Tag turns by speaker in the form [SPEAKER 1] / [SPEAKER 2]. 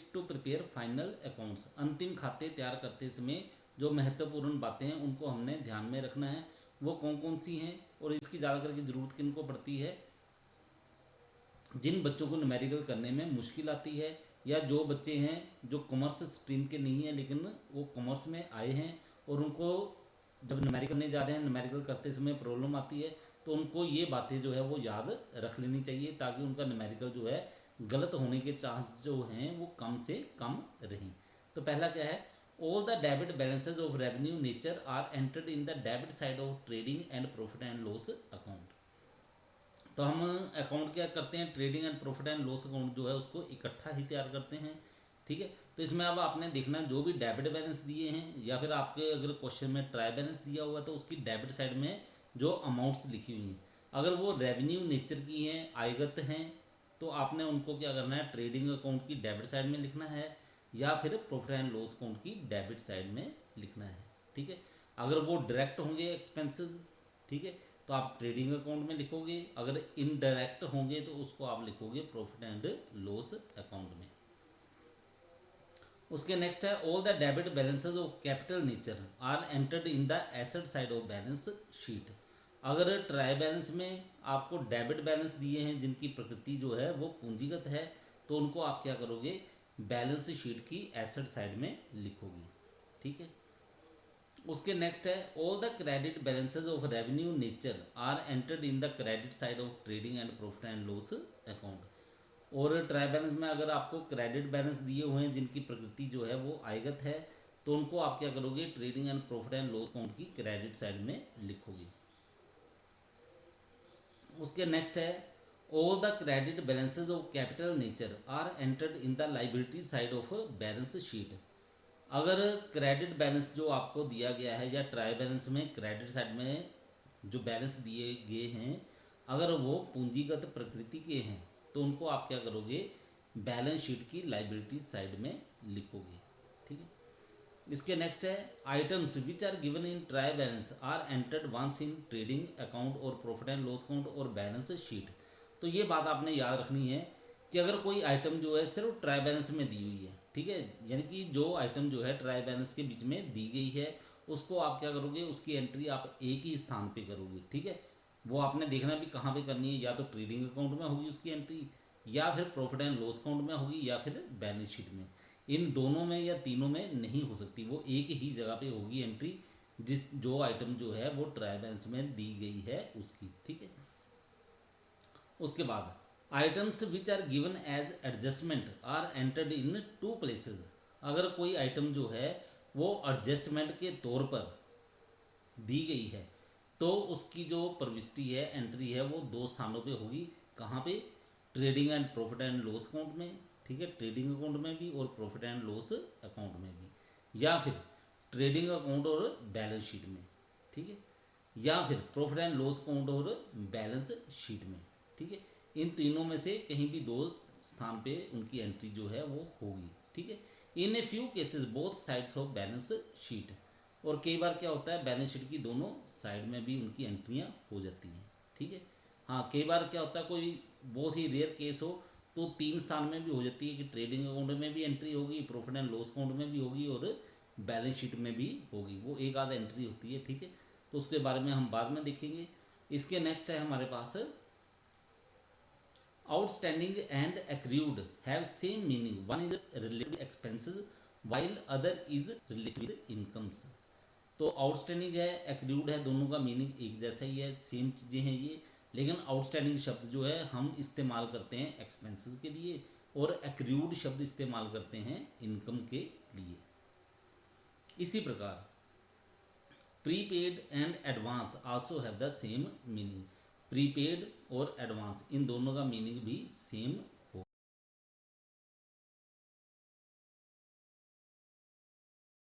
[SPEAKER 1] Tips to prepare final accounts. अंतिम खाते तैयार करते समय जो महत्वपूर्ण बातें हैं उनको हमने ध्यान में रखना है। वो कौन कौन सी हैं और इसकी ज़्यादा करके ज़रूरत किन को पड़ती है? जिन बच्चों को न्यूमेरिकल करने में मुश्किल आती है, या जो बच्चे हैं जो कॉमर्स स्ट्रीम के नहीं हैं लेकिन वो कॉमर्स में आए हैं और उनको जब न्यूमेरिकल करने जा रहे हैं, न्यूमेरिकल करते समय प्रॉब्लम आती है, तो उनको ये बातें जो है वो याद रख लेनी चाहिए ताकि उनका न्यूमेरिकल जो है गलत होने के चांस जो हैं वो कम से कम रहें। तो पहला क्या है? All the debit balances of revenue nature are entered in the debit side of trading and profit and loss account. तो हम अकाउंट क्या करते हैं? Trading and profit and loss account जो है उसको इकट्ठा ही तैयार करते हैं। ठीक है, तो इसमें अब आपने देखना जो भी डेबिट बैलेंस दिए हैं, या फिर आपके अगर क्वेश्चन में ट्राई बैलेंस दिया हुआ है तो उसकी डेबिट साइड में जो अमाउंट्स लिखी हुई हैं, अगर वो रेवेन्यू नेचर की हैं, आयगत हैं, तो आपने उनको क्या करना है? ट्रेडिंग अकाउंट की डेबिट साइड में लिखना है या फिर प्रॉफिट एंड लॉस अकाउंट की डेबिट साइड में लिखना है। ठीक है, अगर वो डायरेक्ट होंगे एक्सपेंसेस, ठीक है, तो आप ट्रेडिंग अकाउंट में लिखोगे। अगर इनडायरेक्ट होंगे तो उसको आप लिखोगे प्रॉफिट एंड लॉस अकाउंट में। उसके नेक्स्ट है all the debit balances of capital nature are entered in the asset side of balance sheet. अगर ट्राई बैलेंस में आपको डेबिट बैलेंस दिए हैं जिनकी प्रकृति जो है वो पूंजीगत है, तो उनको आप क्या करोगे? बैलेंस शीट की एसेट साइड में लिखोगे। ठीक है, उसके नेक्स्ट है all the credit balances of revenue nature are entered in the credit side of trading and profit and loss account. और ट्राई बैलेंस में अगर आपको क्रेडिट बैलेंस दिए हुए हैं जिनकी प्रकृति जो है वो आयगत है, तो उनको आप क्या करोगे? Trading and profit and loss account की क्रेडिट साइड में लिखोगे। उसके नेक्स्ट है all the credit balances of capital nature are entered in the liability side of balance sheet. अगर क्रेडिट बैलेंस जो आपको दिया गया है या ट्राई बैलेंस में क्रेडिट साइड में जो बैलेंस दिए गए हैं, अगर वो पूंजीगत प्रकृति के हैं, तो उनको आप क्या करोगे? बैलेंस शीट की लाइबिलिटी साइड में लिखोगे। ठीक है, इसके नेक्स्ट है items which are given in trial balance are entered once in trading account और प्रॉफिट एंड लॉस अकाउंट और बैलेंस शीट। तो ये बात आपने याद रखनी है कि अगर कोई आइटम जो है सिर्फ ट्राई बैलेंस में दी हुई है, ठीक है, यानी कि जो आइटम जो है ट्राई बैलेंस के बीच में दी गई है, उसको आप क्या करोगे? उसकी एंट्री आप एक ही स्थान पे करोगे। ठीक है, वो आपने देखना भी कहाँ पे करनी है, या तो ट्रेडिंग अकाउंट में होगी उसकी एंट्री, या फिर प्रॉफिट एंड लॉस अकाउंट में होगी, या फिर बैलेंस शीट में। इन दोनों में या तीनों में नहीं हो सकती, वो एक ही जगह पे होगी एंट्री, जिस जो आइटम जो है वो ट्राई बैलेंस में दी गई है उसकी। ठीक है, उसके बाद items which are given as adjustment are entered in two places. अगर कोई आइटम जो है वो एडजस्टमेंट के तौर पर दी गई है, तो उसकी जो प्रविष्टि है, एंट्री है, वो दो स्थानों पे होगी। कहाँ पे? Trading and profit and loss account में। ठीक है, ट्रेडिंग अकाउंट में भी और प्रॉफिट एंड लॉस अकाउंट में भी, या फिर ट्रेडिंग अकाउंट और बैलेंस शीट में। ठीक है, या फिर प्रॉफिट एंड लॉस अकाउंट और बैलेंस शीट में। ठीक है, इन तीनों में से कहीं भी दो स्थान पे उनकी एंट्री जो है वो होगी। ठीक है, in a few cases both sides of balance sheet. और कई बार क्या होता है? बैलेंस शीट की दोनों साइड में भी उनकी एंट्रियां हो जाती हैं। ठीक है, हाँ, कई बार क्या होता है, कोई बहुत ही रेयर केस हो तो तीन स्थान में भी हो जाती है कि ट्रेडिंग अकाउंट में भी एंट्री होगी, प्रॉफिट एंड लॉस अकाउंट में भी होगी और बैलेंस शीट में भी होगी। वो एक आध एंट्री होती है। ठीक है, तो उसके बारे में हम बाद में देखेंगे। इसके नेक्स्ट है हमारे पास outstanding and accrued have same meaning, one is related expenses while other is related incomes. तो आउटस्टैंडिंग है, एक्रूड है, दोनों का मीनिंग एक जैसा ही है, सेम चीज़ें हैं ये। लेकिन आउटस्टैंडिंग शब्द जो है हम इस्तेमाल करते हैं एक्सपेंसेस के लिए, और एक्रूड शब्द इस्तेमाल करते हैं इनकम के लिए। इसी प्रकार prepaid and advance also have the same meaning. Prepaid और एडवांस इन दोनों का मीनिंग भी सेम